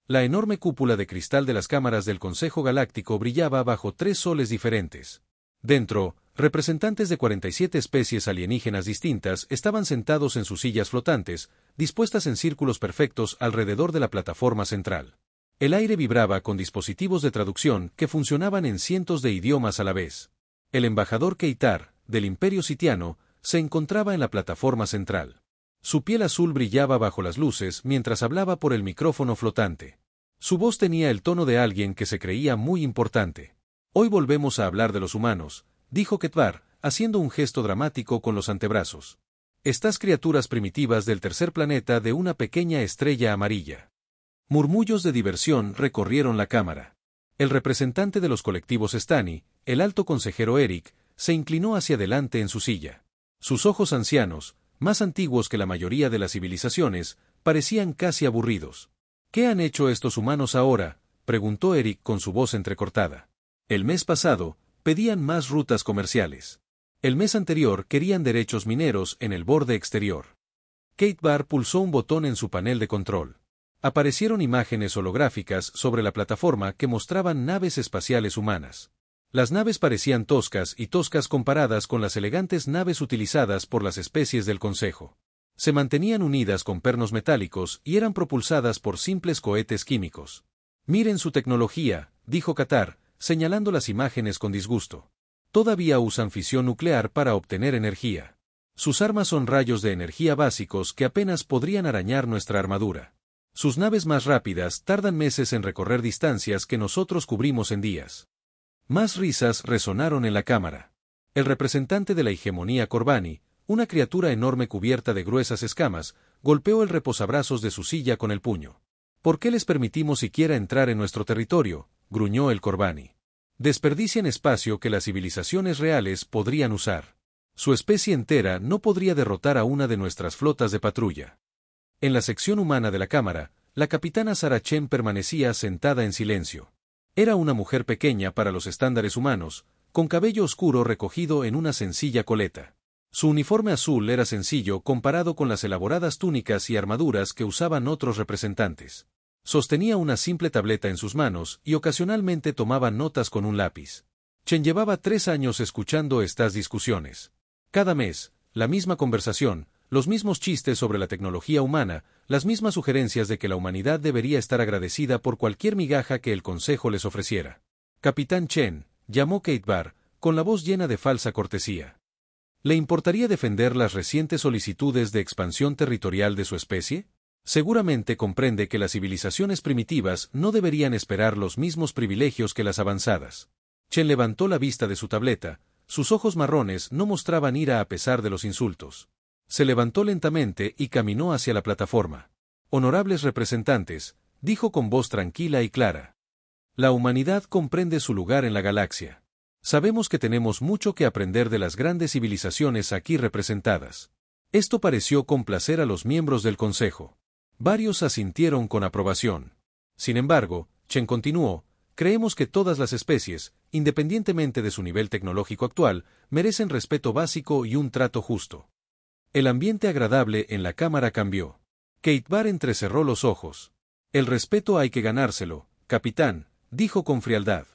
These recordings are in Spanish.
La enorme cúpula de cristal de las cámaras del Consejo Galáctico brillaba bajo 3 soles diferentes. Dentro, representantes de 47 especies alienígenas distintas estaban sentados en sus sillas flotantes, dispuestas en círculos perfectos alrededor de la plataforma central. El aire vibraba con dispositivos de traducción que funcionaban en cientos de idiomas a la vez. El embajador Keitar, del Imperio Sitiano, se encontraba en la plataforma central. Su piel azul brillaba bajo las luces mientras hablaba por el micrófono flotante. Su voz tenía el tono de alguien que se creía muy importante. Hoy volvemos a hablar de los humanos, dijo Ketvar, haciendo un gesto dramático con los antebrazos. Estas criaturas primitivas del tercer planeta de una pequeña estrella amarilla. Murmullos de diversión recorrieron la cámara. El representante de los colectivos Stani, el alto consejero Eric, se inclinó hacia adelante en su silla. Sus ojos ancianos, más antiguos que la mayoría de las civilizaciones, parecían casi aburridos. ¿Qué han hecho estos humanos ahora?, preguntó Eric con su voz entrecortada. El mes pasado, pedían más rutas comerciales. El mes anterior querían derechos mineros en el borde exterior. Keitar pulsó un botón en su panel de control. Aparecieron imágenes holográficas sobre la plataforma que mostraban naves espaciales humanas. Las naves parecían toscas comparadas con las elegantes naves utilizadas por las especies del Consejo. Se mantenían unidas con pernos metálicos y eran propulsadas por simples cohetes químicos. Miren su tecnología, dijo Katar, señalando las imágenes con disgusto. Todavía usan fisión nuclear para obtener energía. Sus armas son rayos de energía básicos que apenas podrían arañar nuestra armadura. Sus naves más rápidas tardan meses en recorrer distancias que nosotros cubrimos en días. Más risas resonaron en la cámara. El representante de la hegemonía Corbani, una criatura enorme cubierta de gruesas escamas, golpeó el reposabrazos de su silla con el puño. ¿Por qué les permitimos siquiera entrar en nuestro territorio?, gruñó el Corbani. Desperdician espacio que las civilizaciones reales podrían usar. Su especie entera no podría derrotar a una de nuestras flotas de patrulla. En la sección humana de la cámara, la capitana Sarah Chen permanecía sentada en silencio. Era una mujer pequeña para los estándares humanos, con cabello oscuro recogido en una sencilla coleta. Su uniforme azul era sencillo comparado con las elaboradas túnicas y armaduras que usaban otros representantes. Sostenía una simple tableta en sus manos y ocasionalmente tomaba notas con un lápiz. Chen llevaba 3 años escuchando estas discusiones. Cada mes, la misma conversación, los mismos chistes sobre la tecnología humana, las mismas sugerencias de que la humanidad debería estar agradecida por cualquier migaja que el Consejo les ofreciera. Capitán Chen, llamó Keitar, con la voz llena de falsa cortesía. ¿Le importaría defender las recientes solicitudes de expansión territorial de su especie? Seguramente comprende que las civilizaciones primitivas no deberían esperar los mismos privilegios que las avanzadas. Chen levantó la vista de su tableta, sus ojos marrones no mostraban ira a pesar de los insultos. Se levantó lentamente y caminó hacia la plataforma. Honorables representantes, dijo con voz tranquila y clara. La humanidad comprende su lugar en la galaxia. Sabemos que tenemos mucho que aprender de las grandes civilizaciones aquí representadas. Esto pareció complacer a los miembros del Consejo. Varios asintieron con aprobación. Sin embargo, Chen continuó, creemos que todas las especies, independientemente de su nivel tecnológico actual, merecen respeto básico y un trato justo. El ambiente agradable en la cámara cambió. Keitar entrecerró los ojos. El respeto hay que ganárselo, capitán, dijo con frialdad.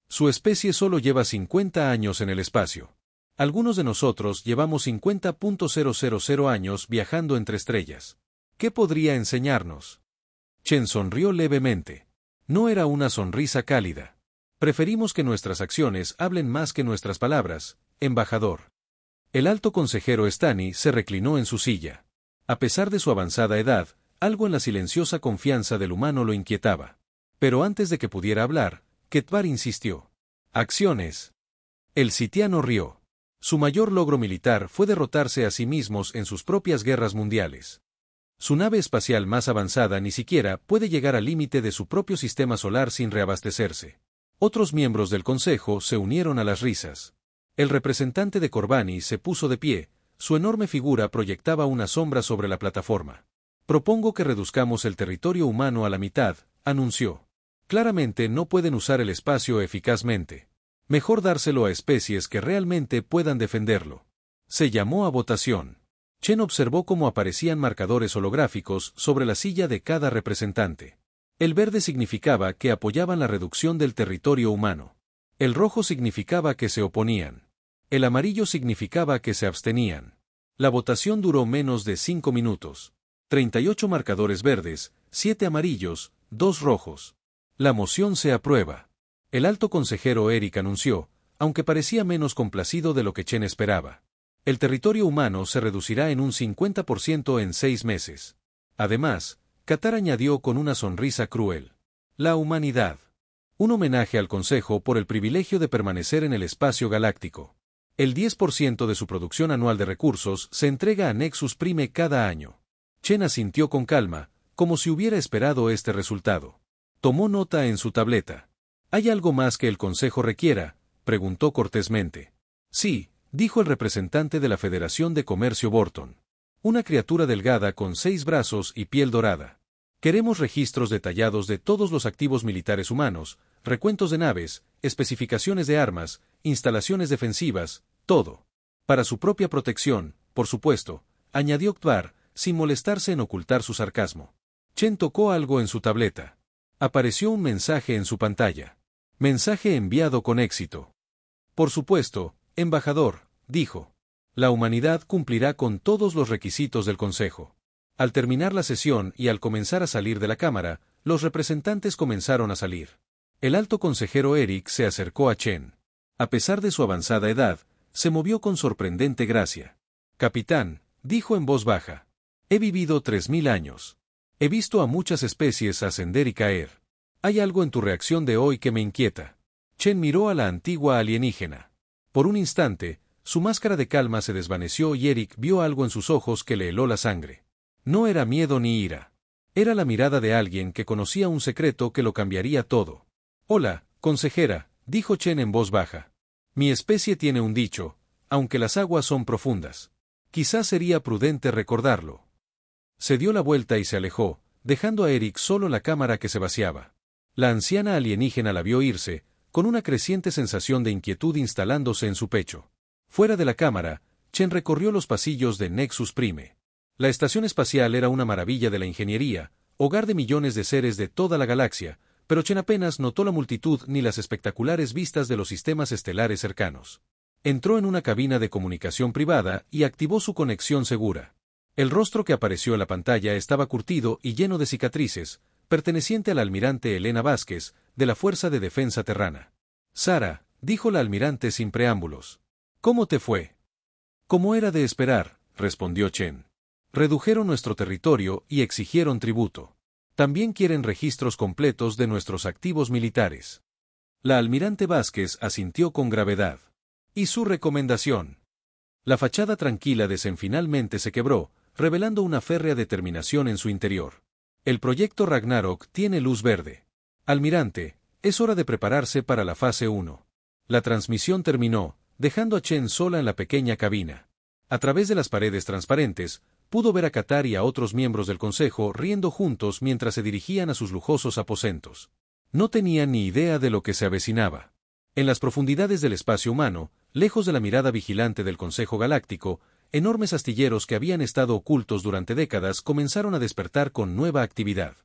Su especie solo lleva 50 años en el espacio. Algunos de nosotros llevamos 50.000 años viajando entre estrellas. ¿Qué podría enseñarnos? Chen sonrió levemente. No era una sonrisa cálida. Preferimos que nuestras acciones hablen más que nuestras palabras, embajador. El alto consejero Stani se reclinó en su silla. A pesar de su avanzada edad, algo en la silenciosa confianza del humano lo inquietaba. Pero antes de que pudiera hablar, Keitar insistió. Acciones. El sitiano rió. Su mayor logro militar fue derrotarse a sí mismos en sus propias guerras mundiales. Su nave espacial más avanzada ni siquiera puede llegar al límite de su propio sistema solar sin reabastecerse. Otros miembros del Consejo se unieron a las risas. El representante de Corbani se puso de pie, su enorme figura proyectaba una sombra sobre la plataforma. Propongo que reduzcamos el territorio humano a la mitad, anunció. Claramente no pueden usar el espacio eficazmente. Mejor dárselo a especies que realmente puedan defenderlo. Se llamó a votación. Chen observó cómo aparecían marcadores holográficos sobre la silla de cada representante. El verde significaba que apoyaban la reducción del territorio humano. El rojo significaba que se oponían. El amarillo significaba que se abstenían. La votación duró menos de 5 minutos. 38 marcadores verdes, 7 amarillos, 2 rojos. La moción se aprueba. El alto consejero Eric anunció, aunque parecía menos complacido de lo que Chen esperaba. El territorio humano se reducirá en un 50% en 6 meses. Además, Qatar añadió con una sonrisa cruel. La humanidad. Un homenaje al Consejo por el privilegio de permanecer en el espacio galáctico. El 10% de su producción anual de recursos se entrega a Nexus Prime cada año. Chen asintió con calma, como si hubiera esperado este resultado. Tomó nota en su tableta. ¿Hay algo más que el Consejo requiera?, preguntó cortésmente. Sí, dijo el representante de la Federación de Comercio Borton. Una criatura delgada con 6 brazos y piel dorada. Queremos registros detallados de todos los activos militares humanos, recuentos de naves, especificaciones de armas, instalaciones defensivas, todo. Para su propia protección, por supuesto, añadió Kvar, sin molestarse en ocultar su sarcasmo. Chen tocó algo en su tableta. Apareció un mensaje en su pantalla. Mensaje enviado con éxito. Por supuesto, embajador, dijo. La humanidad cumplirá con todos los requisitos del Consejo. Al terminar la sesión y al comenzar a salir de la Cámara, los representantes comenzaron a salir. El alto consejero Eric se acercó a Chen. A pesar de su avanzada edad, se movió con sorprendente gracia. Capitán, dijo en voz baja. He vivido 3000 años. He visto a muchas especies ascender y caer. Hay algo en tu reacción de hoy que me inquieta. Chen miró a la antigua alienígena. Por un instante, su máscara de calma se desvaneció y Eric vio algo en sus ojos que le heló la sangre. No era miedo ni ira. Era la mirada de alguien que conocía un secreto que lo cambiaría todo. Hola, consejera, dijo Chen en voz baja. Mi especie tiene un dicho, aunque las aguas son profundas. Quizás sería prudente recordarlo. Se dio la vuelta y se alejó, dejando a Eric solo en la cámara que se vaciaba. La anciana alienígena la vio irse, con una creciente sensación de inquietud instalándose en su pecho. Fuera de la cámara, Chen recorrió los pasillos de Nexus Prime. La estación espacial era una maravilla de la ingeniería, hogar de millones de seres de toda la galaxia, pero Chen apenas notó la multitud ni las espectaculares vistas de los sistemas estelares cercanos. Entró en una cabina de comunicación privada y activó su conexión segura. El rostro que apareció en la pantalla estaba curtido y lleno de cicatrices, perteneciente al almirante Elena Vázquez, de la Fuerza de Defensa Terrana. Sara, dijo la almirante sin preámbulos. ¿Cómo te fue? Como era de esperar, respondió Chen. Redujeron nuestro territorio y exigieron tributo. También quieren registros completos de nuestros activos militares. La almirante Vázquez asintió con gravedad. ¿Y su recomendación? La fachada tranquila de Zen finalmente se quebró, revelando una férrea determinación en su interior. El proyecto Ragnarok tiene luz verde. Almirante, es hora de prepararse para la fase 1. La transmisión terminó, dejando a Chen sola en la pequeña cabina. A través de las paredes transparentes, pudo ver a Qatar y a otros miembros del Consejo riendo juntos mientras se dirigían a sus lujosos aposentos. No tenía ni idea de lo que se avecinaba. En las profundidades del espacio humano, lejos de la mirada vigilante del Consejo Galáctico, enormes astilleros que habían estado ocultos durante décadas comenzaron a despertar con nueva actividad.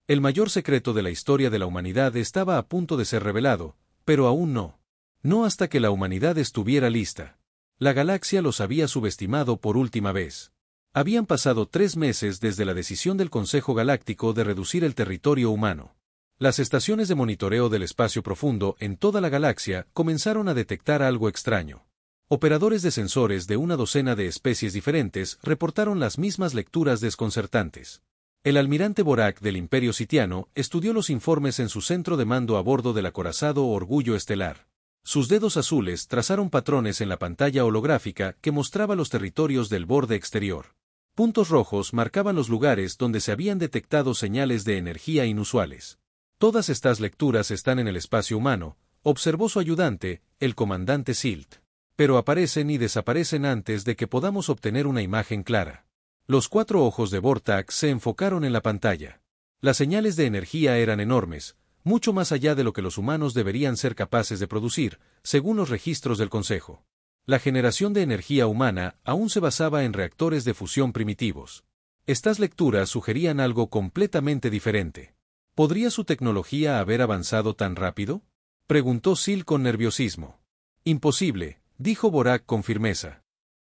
El mayor secreto de la historia de la humanidad estaba a punto de ser revelado, pero aún no. No hasta que la humanidad estuviera lista. La galaxia los había subestimado por última vez. Habían pasado 3 meses desde la decisión del Consejo Galáctico de reducir el territorio humano. Las estaciones de monitoreo del espacio profundo en toda la galaxia comenzaron a detectar algo extraño. Operadores de sensores de una docena de especies diferentes reportaron las mismas lecturas desconcertantes. El almirante Borak del Imperio Sitiano estudió los informes en su centro de mando a bordo del acorazado Orgullo Estelar. Sus dedos azules trazaron patrones en la pantalla holográfica que mostraba los territorios del borde exterior. Puntos rojos marcaban los lugares donde se habían detectado señales de energía inusuales. Todas estas lecturas están en el espacio humano, observó su ayudante, el comandante Silt. Pero aparecen y desaparecen antes de que podamos obtener una imagen clara. Los 4 ojos de Vortax se enfocaron en la pantalla. Las señales de energía eran enormes, mucho más allá de lo que los humanos deberían ser capaces de producir, según los registros del Consejo. La generación de energía humana aún se basaba en reactores de fusión primitivos. Estas lecturas sugerían algo completamente diferente. ¿Podría su tecnología haber avanzado tan rápido? Preguntó Sil con nerviosismo. Imposible, dijo Borak con firmeza.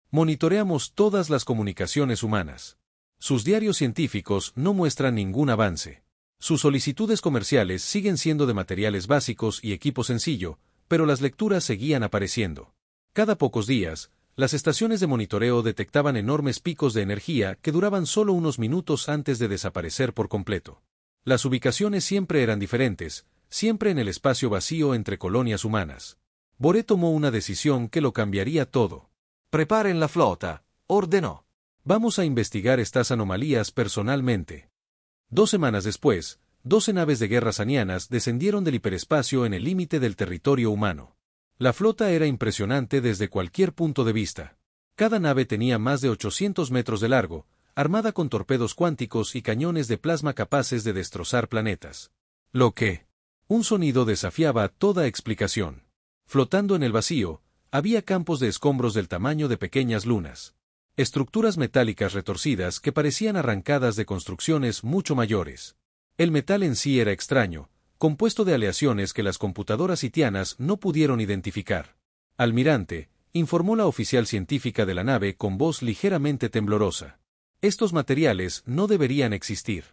Monitoreamos todas las comunicaciones humanas. Sus diarios científicos no muestran ningún avance. Sus solicitudes comerciales siguen siendo de materiales básicos y equipo sencillo, pero las lecturas seguían apareciendo. Cada pocos días, las estaciones de monitoreo detectaban enormes picos de energía que duraban solo unos minutos antes de desaparecer por completo. Las ubicaciones siempre eran diferentes, siempre en el espacio vacío entre colonias humanas. Boré tomó una decisión que lo cambiaría todo. Preparen la flota, ordenó. Vamos a investigar estas anomalías personalmente. 2 semanas después, 12 naves de guerra sanianas descendieron del hiperespacio en el límite del territorio humano. La flota era impresionante desde cualquier punto de vista. Cada nave tenía más de 800 metros de largo, armada con torpedos cuánticos y cañones de plasma capaces de destrozar planetas. Un sonido desafiaba toda explicación. Flotando en el vacío, había campos de escombros del tamaño de pequeñas lunas. Estructuras metálicas retorcidas que parecían arrancadas de construcciones mucho mayores. El metal en sí era extraño, compuesto de aleaciones que las computadoras sitianas no pudieron identificar. Almirante, informó la oficial científica de la nave con voz ligeramente temblorosa. Estos materiales no deberían existir.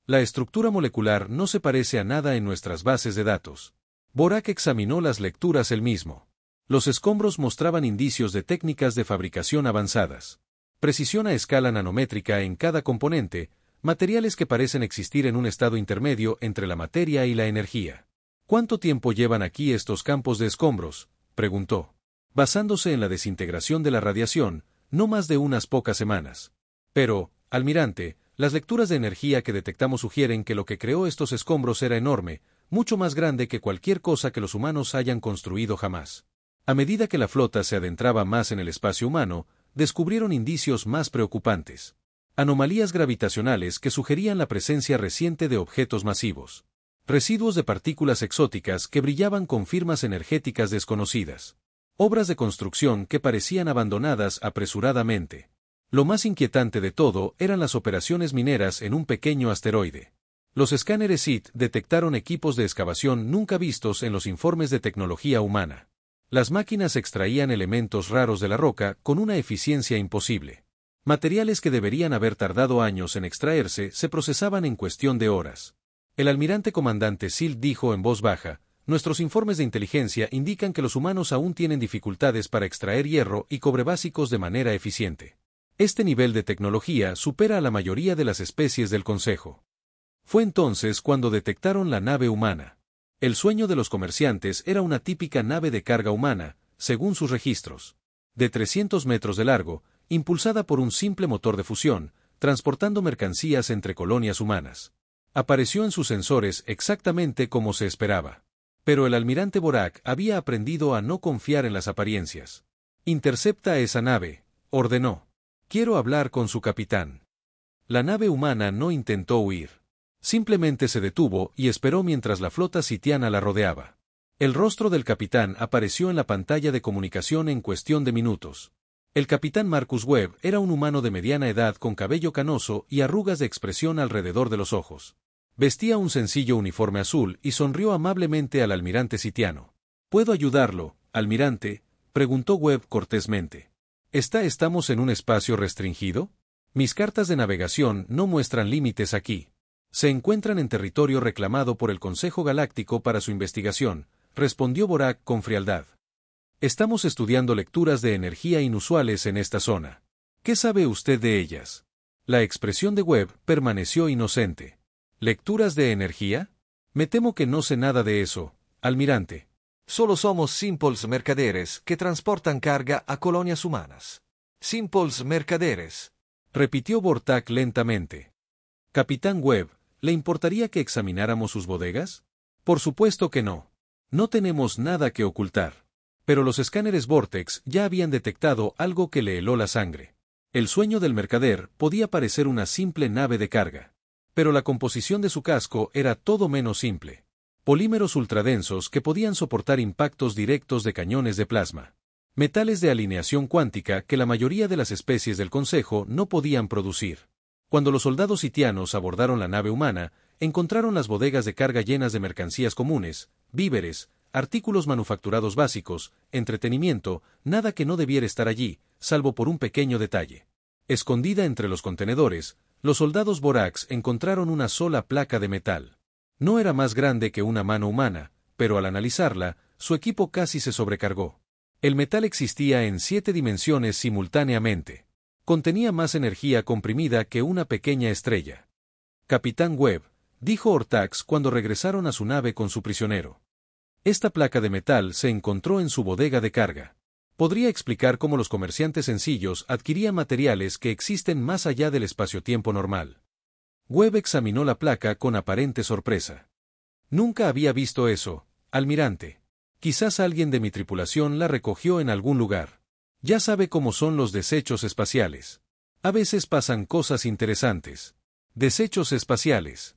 La estructura molecular no se parece a nada en nuestras bases de datos. Borak examinó las lecturas él mismo. Los escombros mostraban indicios de técnicas de fabricación avanzadas. Precisión a escala nanométrica en cada componente, materiales que parecen existir en un estado intermedio entre la materia y la energía. ¿Cuánto tiempo llevan aquí estos campos de escombros?, preguntó. Basándose en la desintegración de la radiación, no más de unas pocas semanas. Pero, almirante, las lecturas de energía que detectamos sugieren que lo que creó estos escombros era enorme, mucho más grande que cualquier cosa que los humanos hayan construido jamás. A medida que la flota se adentraba más en el espacio humano, descubrieron indicios más preocupantes. Anomalías gravitacionales que sugerían la presencia reciente de objetos masivos. Residuos de partículas exóticas que brillaban con firmas energéticas desconocidas. Obras de construcción que parecían abandonadas apresuradamente. Lo más inquietante de todo eran las operaciones mineras en un pequeño asteroide. Los escáneres SIT detectaron equipos de excavación nunca vistos en los informes de tecnología humana. Las máquinas extraían elementos raros de la roca con una eficiencia imposible. Materiales que deberían haber tardado años en extraerse se procesaban en cuestión de horas. El almirante comandante Sil dijo en voz baja: nuestros informes de inteligencia indican que los humanos aún tienen dificultades para extraer hierro y cobre básicos de manera eficiente. Este nivel de tecnología supera a la mayoría de las especies del Consejo. Fue entonces cuando detectaron la nave humana. El sueño de los comerciantes era una típica nave de carga humana, según sus registros. De 300 metros de largo, impulsada por un simple motor de fusión, transportando mercancías entre colonias humanas. Apareció en sus sensores exactamente como se esperaba. Pero el almirante Borak había aprendido a no confiar en las apariencias. «Intercepta esa nave», ordenó. «Quiero hablar con su capitán». La nave humana no intentó huir. Simplemente se detuvo y esperó mientras la flota sitiana la rodeaba. El rostro del capitán apareció en la pantalla de comunicación en cuestión de minutos. El capitán Marcus Webb era un humano de mediana edad con cabello canoso y arrugas de expresión alrededor de los ojos. Vestía un sencillo uniforme azul y sonrió amablemente al almirante sitiano. «¿Puedo ayudarlo, almirante?», preguntó Webb cortésmente. ¿Estamos en un espacio restringido? Mis cartas de navegación no muestran límites aquí. Se encuentran en territorio reclamado por el Consejo Galáctico para su investigación, respondió Borak con frialdad. Estamos estudiando lecturas de energía inusuales en esta zona. ¿Qué sabe usted de ellas? La expresión de Webb permaneció inocente. ¿Lecturas de energía? Me temo que no sé nada de eso, almirante. Solo somos simples mercaderes que transportan carga a colonias humanas. Simples mercaderes, repitió Bortak lentamente. Capitán Webb, ¿le importaría que examináramos sus bodegas? Por supuesto que no. No tenemos nada que ocultar. Pero los escáneres Vortex ya habían detectado algo que le heló la sangre. El sueño del mercader podía parecer una simple nave de carga. Pero la composición de su casco era todo menos simple. Polímeros ultradensos que podían soportar impactos directos de cañones de plasma. Metales de alineación cuántica que la mayoría de las especies del Consejo no podían producir. Cuando los soldados sitianos abordaron la nave humana, encontraron las bodegas de carga llenas de mercancías comunes, víveres, artículos manufacturados básicos, entretenimiento, nada que no debiera estar allí, salvo por un pequeño detalle. Escondida entre los contenedores, los soldados Borax encontraron una sola placa de metal. No era más grande que una mano humana, pero al analizarla, su equipo casi se sobrecargó. El metal existía en 7 dimensiones simultáneamente. Contenía más energía comprimida que una pequeña estrella. Capitán Webb, dijo Ortax cuando regresaron a su nave con su prisionero. Esta placa de metal se encontró en su bodega de carga. Podría explicar cómo los comerciantes sencillos adquirían materiales que existen más allá del espacio-tiempo normal. Webb examinó la placa con aparente sorpresa. Nunca había visto eso, almirante. Quizás alguien de mi tripulación la recogió en algún lugar. Ya sabe cómo son los desechos espaciales. A veces pasan cosas interesantes. Desechos espaciales.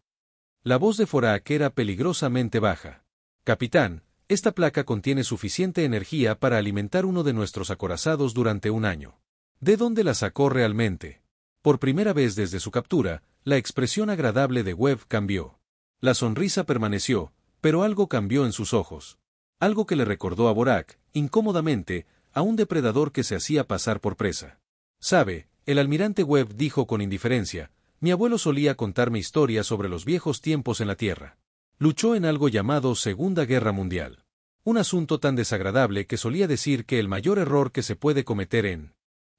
La voz de Forak era peligrosamente baja. Capitán, esta placa contiene suficiente energía para alimentar uno de nuestros acorazados durante un año. ¿De dónde la sacó realmente? Por primera vez desde su captura, la expresión agradable de Webb cambió. La sonrisa permaneció, pero algo cambió en sus ojos. Algo que le recordó a Borak, incómodamente, a un depredador que se hacía pasar por presa. Sabe, el almirante Webb dijo con indiferencia, mi abuelo solía contarme historias sobre los viejos tiempos en la Tierra. Luchó en algo llamado Segunda Guerra Mundial. Un asunto tan desagradable que solía decir que el mayor error que se puede cometer en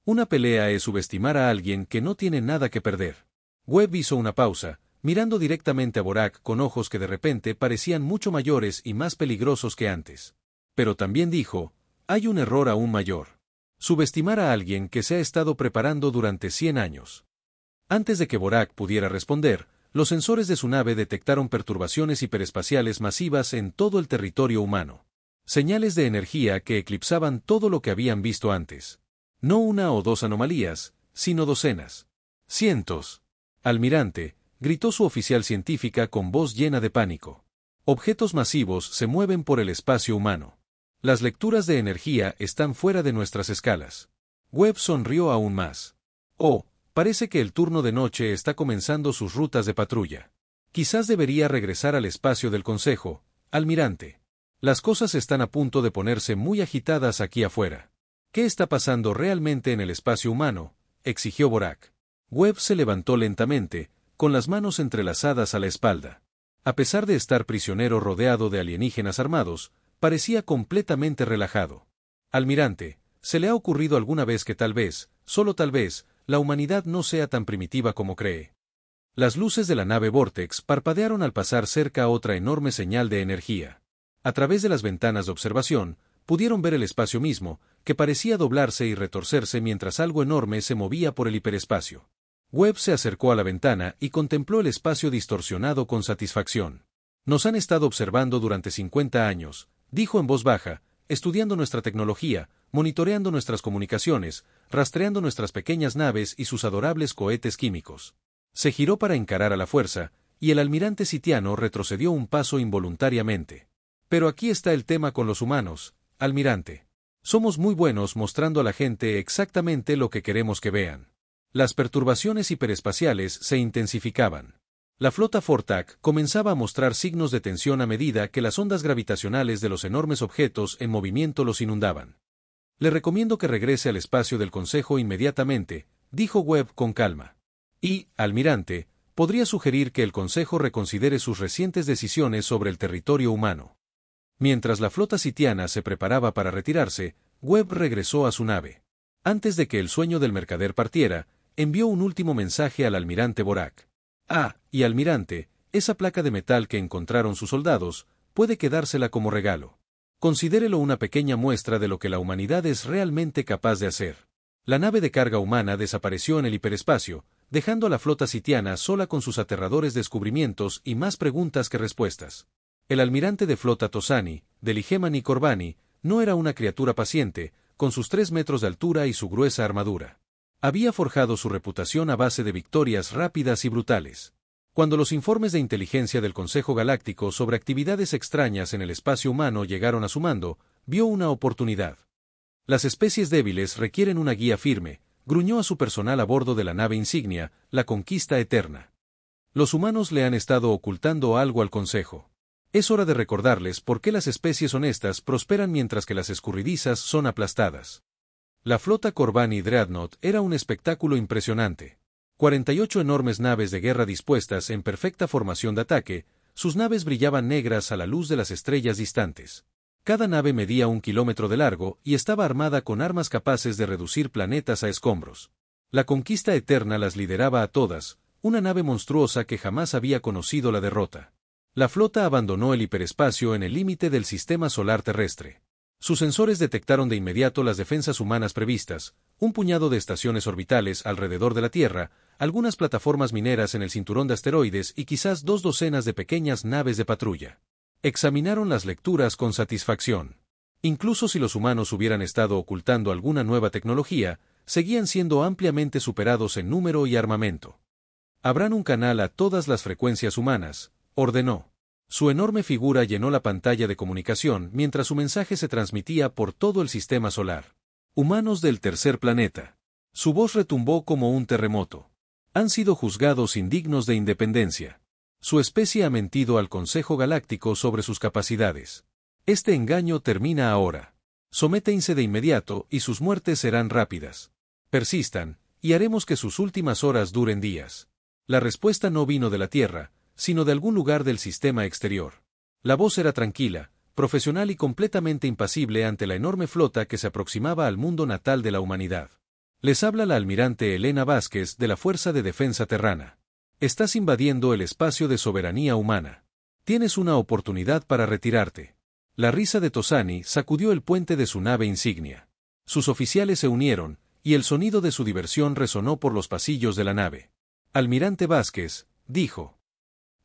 una pelea es subestimar a alguien que no tiene nada que perder. Webb hizo una pausa, mirando directamente a Borak con ojos que de repente parecían mucho mayores y más peligrosos que antes. Pero también dijo, hay un error aún mayor. Subestimar a alguien que se ha estado preparando durante 100 años. Antes de que Borak pudiera responder, los sensores de su nave detectaron perturbaciones hiperespaciales masivas en todo el territorio humano. Señales de energía que eclipsaban todo lo que habían visto antes. No una o dos anomalías, sino docenas. Cientos. Almirante, gritó su oficial científica con voz llena de pánico. Objetos masivos se mueven por el espacio humano. Las lecturas de energía están fuera de nuestras escalas. Webb sonrió aún más. Oh, parece que el turno de noche está comenzando sus rutas de patrulla. Quizás debería regresar al espacio del Consejo, almirante. Las cosas están a punto de ponerse muy agitadas aquí afuera. ¿Qué está pasando realmente en el espacio humano?, exigió Borak. Webb se levantó lentamente, con las manos entrelazadas a la espalda. A pesar de estar prisionero rodeado de alienígenas armados, parecía completamente relajado. Almirante, ¿se le ha ocurrido alguna vez que tal vez, solo tal vez, la humanidad no sea tan primitiva como cree? Las luces de la nave Vortex parpadearon al pasar cerca a otra enorme señal de energía. A través de las ventanas de observación, pudieron ver el espacio mismo, que parecía doblarse y retorcerse mientras algo enorme se movía por el hiperespacio. Webb se acercó a la ventana y contempló el espacio distorsionado con satisfacción. Nos han estado observando durante 50 años, dijo en voz baja, estudiando nuestra tecnología, monitoreando nuestras comunicaciones, rastreando nuestras pequeñas naves y sus adorables cohetes químicos. Se giró para encarar a la fuerza, y el almirante sitiano retrocedió un paso involuntariamente. Pero aquí está el tema con los humanos, almirante. Somos muy buenos mostrando a la gente exactamente lo que queremos que vean. Las perturbaciones hiperespaciales se intensificaban. La flota Fortak comenzaba a mostrar signos de tensión a medida que las ondas gravitacionales de los enormes objetos en movimiento los inundaban. Le recomiendo que regrese al espacio del Consejo inmediatamente, dijo Webb con calma. Y, almirante, podría sugerir que el Consejo reconsidere sus recientes decisiones sobre el territorio humano. Mientras la flota sitiana se preparaba para retirarse, Webb regresó a su nave. Antes de que el sueño del mercader partiera, envió un último mensaje al almirante Borak. Y almirante, esa placa de metal que encontraron sus soldados, puede quedársela como regalo. Considérelo una pequeña muestra de lo que la humanidad es realmente capaz de hacer. La nave de carga humana desapareció en el hiperespacio, dejando a la flota sitiana sola con sus aterradores descubrimientos y más preguntas que respuestas. El almirante de flota Tosani, de Ligemani Corbani, no era una criatura paciente, con sus 3 metros de altura y su gruesa armadura. Había forjado su reputación a base de victorias rápidas y brutales. Cuando los informes de inteligencia del Consejo Galáctico sobre actividades extrañas en el espacio humano llegaron a su mando, vio una oportunidad. Las especies débiles requieren una guía firme, gruñó a su personal a bordo de la nave insignia, la Conquista Eterna. Los humanos le han estado ocultando algo al Consejo. Es hora de recordarles por qué las especies honestas prosperan mientras que las escurridizas son aplastadas. La flota Corbani Dreadnought era un espectáculo impresionante. 48 enormes naves de guerra dispuestas en perfecta formación de ataque, sus naves brillaban negras a la luz de las estrellas distantes. Cada nave medía 1 kilómetro de largo y estaba armada con armas capaces de reducir planetas a escombros. La conquista eterna las lideraba a todas, una nave monstruosa que jamás había conocido la derrota. La flota abandonó el hiperespacio en el límite del sistema solar terrestre. Sus sensores detectaron de inmediato las defensas humanas previstas, un puñado de estaciones orbitales alrededor de la Tierra, algunas plataformas mineras en el cinturón de asteroides y quizás 2 docenas de pequeñas naves de patrulla. Examinaron las lecturas con satisfacción. Incluso si los humanos hubieran estado ocultando alguna nueva tecnología, seguían siendo ampliamente superados en número y armamento. Abran un canal a todas las frecuencias humanas, ordenó. Su enorme figura llenó la pantalla de comunicación mientras su mensaje se transmitía por todo el sistema solar. Humanos del tercer planeta. Su voz retumbó como un terremoto. Han sido juzgados indignos de independencia. Su especie ha mentido al Consejo Galáctico sobre sus capacidades. Este engaño termina ahora. Sométense de inmediato y sus muertes serán rápidas. Persistan, y haremos que sus últimas horas duren días. La respuesta no vino de la Tierra, sino de algún lugar del sistema exterior. La voz era tranquila, profesional y completamente impasible ante la enorme flota que se aproximaba al mundo natal de la humanidad. Les habla la almirante Elena Vázquez de la Fuerza de Defensa Terrana. Estás invadiendo el espacio de soberanía humana. Tienes una oportunidad para retirarte. La risa de Tosani sacudió el puente de su nave insignia. Sus oficiales se unieron, y el sonido de su diversión resonó por los pasillos de la nave. Almirante Vázquez, dijo.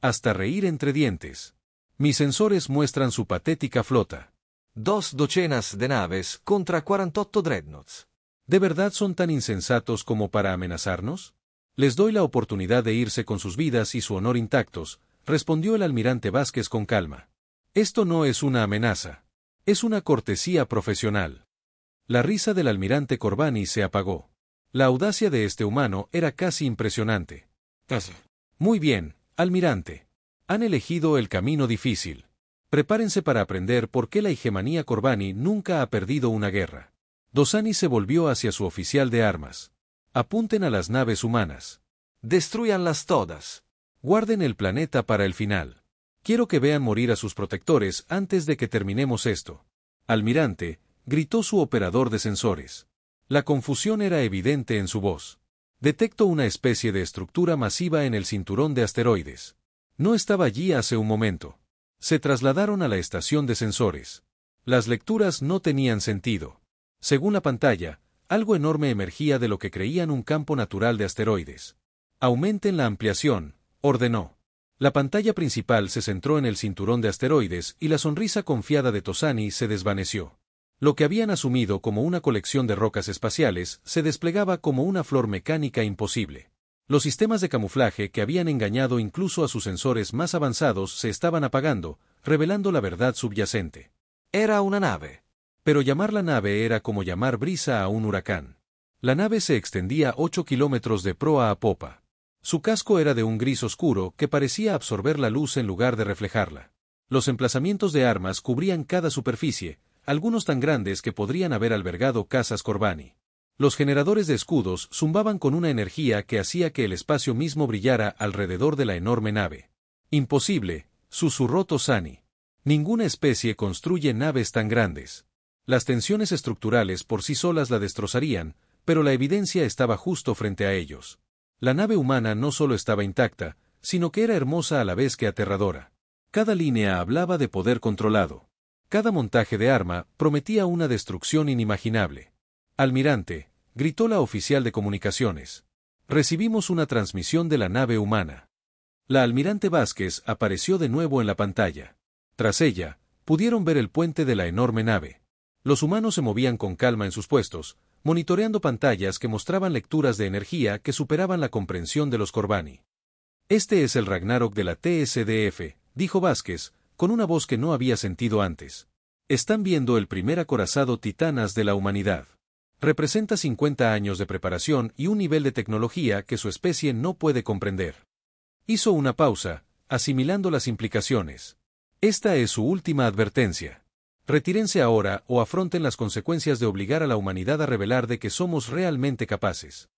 Hasta reír entre dientes. Mis sensores muestran su patética flota. 2 docenas de naves contra 48 dreadnoughts. ¿De verdad son tan insensatos como para amenazarnos? Les doy la oportunidad de irse con sus vidas y su honor intactos, respondió el almirante Vázquez con calma. Esto no es una amenaza. Es una cortesía profesional. La risa del almirante Corbani se apagó. La audacia de este humano era casi impresionante. Muy bien, almirante. Han elegido el camino difícil. Prepárense para aprender por qué la hegemonía Corbani nunca ha perdido una guerra. Dosani se volvió hacia su oficial de armas. Apunten a las naves humanas. Destruyanlas todas. Guarden el planeta para el final. Quiero que vean morir a sus protectores antes de que terminemos esto. Almirante, gritó su operador de sensores. La confusión era evidente en su voz. Detecto una especie de estructura masiva en el cinturón de asteroides. No estaba allí hace un momento. Se trasladaron a la estación de sensores. Las lecturas no tenían sentido. Según la pantalla, algo enorme emergía de lo que creían un campo natural de asteroides. Aumenten la ampliación, ordenó. La pantalla principal se centró en el cinturón de asteroides y la sonrisa confiada de Tosani se desvaneció. Lo que habían asumido como una colección de rocas espaciales se desplegaba como una flor mecánica imposible. Los sistemas de camuflaje que habían engañado incluso a sus sensores más avanzados se estaban apagando, revelando la verdad subyacente. Era una nave. Pero llamarla nave era como llamar brisa a un huracán. La nave se extendía 8 kilómetros de proa a popa. Su casco era de un gris oscuro que parecía absorber la luz en lugar de reflejarla. Los emplazamientos de armas cubrían cada superficie, algunos tan grandes que podrían haber albergado casas Corbani. Los generadores de escudos zumbaban con una energía que hacía que el espacio mismo brillara alrededor de la enorme nave. Imposible, susurró Tosani. Ninguna especie construye naves tan grandes. Las tensiones estructurales por sí solas la destrozarían, pero la evidencia estaba justo frente a ellos. La nave humana no solo estaba intacta, sino que era hermosa a la vez que aterradora. Cada línea hablaba de poder controlado. Cada montaje de arma prometía una destrucción inimaginable. Almirante, gritó la oficial de comunicaciones. Recibimos una transmisión de la nave humana. La almirante Vázquez apareció de nuevo en la pantalla. Tras ella, pudieron ver el puente de la enorme nave. Los humanos se movían con calma en sus puestos, monitoreando pantallas que mostraban lecturas de energía que superaban la comprensión de los Corbani. Este es el Ragnarok de la TSDF, dijo Vázquez, con una voz que no había sentido antes. Están viendo el primer acorazado Titanas de la humanidad. Representa 50 años de preparación y un nivel de tecnología que su especie no puede comprender. Hizo una pausa, asimilando las implicaciones. Esta es su última advertencia. Retírense ahora o afronten las consecuencias de obligar a la humanidad a revelar de que somos realmente capaces.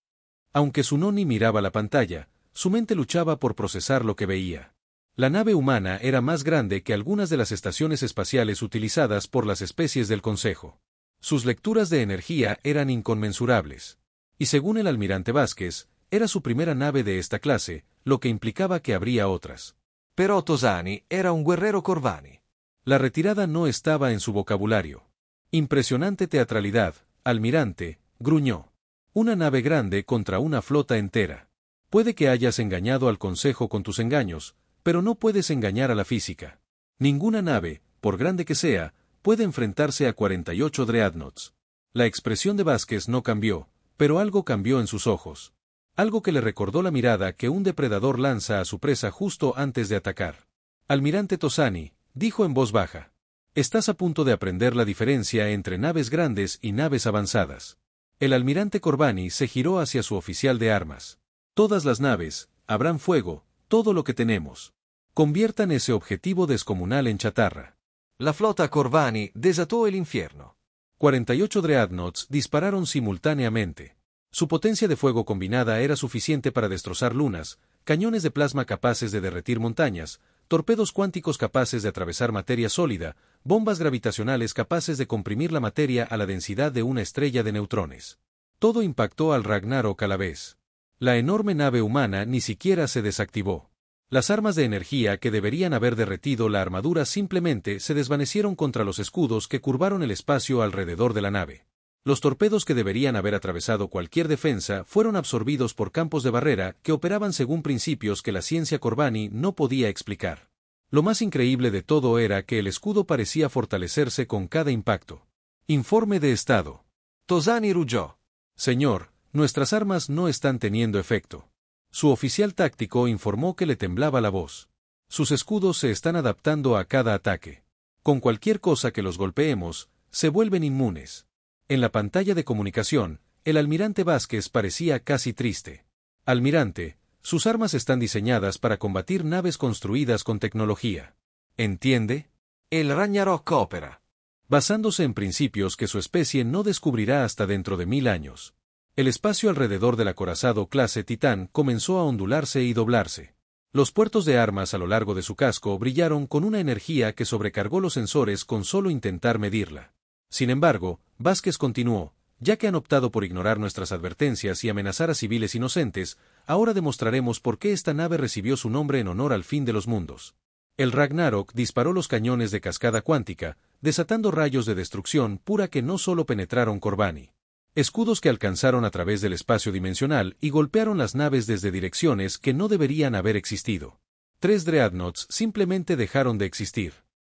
Aunque Tsunoni miraba la pantalla, su mente luchaba por procesar lo que veía. La nave humana era más grande que algunas de las estaciones espaciales utilizadas por las especies del Consejo. Sus lecturas de energía eran inconmensurables. Y según el almirante Vázquez, era su primera nave de esta clase, lo que implicaba que habría otras. Però Tosani era un guerrero Corvani. La retirada no estaba en su vocabulario. Impresionante teatralidad, almirante, gruñó. Una nave grande contra una flota entera. Puede que hayas engañado al Consejo con tus engaños, pero no puedes engañar a la física. Ninguna nave, por grande que sea, puede enfrentarse a 48 dreadnoughts. La expresión de Vázquez no cambió, pero algo cambió en sus ojos. Algo que le recordó la mirada que un depredador lanza a su presa justo antes de atacar. Almirante Tosani, dijo en voz baja. Estás a punto de aprender la diferencia entre naves grandes y naves avanzadas. El almirante Corvani se giró hacia su oficial de armas. Todas las naves, habrán fuego, todo lo que tenemos. Conviertan ese objetivo descomunal en chatarra. La flota Corvani desató el infierno. 48 dreadnoughts dispararon simultáneamente. Su potencia de fuego combinada era suficiente para destrozar lunas, cañones de plasma capaces de derretir montañas, torpedos cuánticos capaces de atravesar materia sólida, bombas gravitacionales capaces de comprimir la materia a la densidad de una estrella de neutrones. Todo impactó al Ragnarok a la vez. La enorme nave humana ni siquiera se desactivó. Las armas de energía que deberían haber derretido la armadura simplemente se desvanecieron contra los escudos que curvaron el espacio alrededor de la nave. Los torpedos que deberían haber atravesado cualquier defensa fueron absorbidos por campos de barrera que operaban según principios que la ciencia Corvani no podía explicar. Lo más increíble de todo era que el escudo parecía fortalecerse con cada impacto. Informe de estado. Tosani rugió. Señor, nuestras armas no están teniendo efecto. Su oficial táctico informó que le temblaba la voz. Sus escudos se están adaptando a cada ataque. Con cualquier cosa que los golpeemos, se vuelven inmunes. En la pantalla de comunicación, el almirante Vázquez parecía casi triste. Almirante, sus armas están diseñadas para combatir naves construidas con tecnología. ¿Entiende? El Ragnarok opera. Basándose en principios que su especie no descubrirá hasta dentro de 1000 años. El espacio alrededor del acorazado clase Titán comenzó a ondularse y doblarse. Los puertos de armas a lo largo de su casco brillaron con una energía que sobrecargó los sensores con solo intentar medirla. Sin embargo, Vázquez continuó, ya que han optado por ignorar nuestras advertencias y amenazar a civiles inocentes, ahora demostraremos por qué esta nave recibió su nombre en honor al fin de los mundos. El Ragnarok disparó los cañones de cascada cuántica, desatando rayos de destrucción pura que no solo penetraron Corvani. Escudos que alcanzaron a través del espacio dimensional y golpearon las naves desde direcciones que no deberían haber existido. 3 dreadnoughts simplemente dejaron de existir.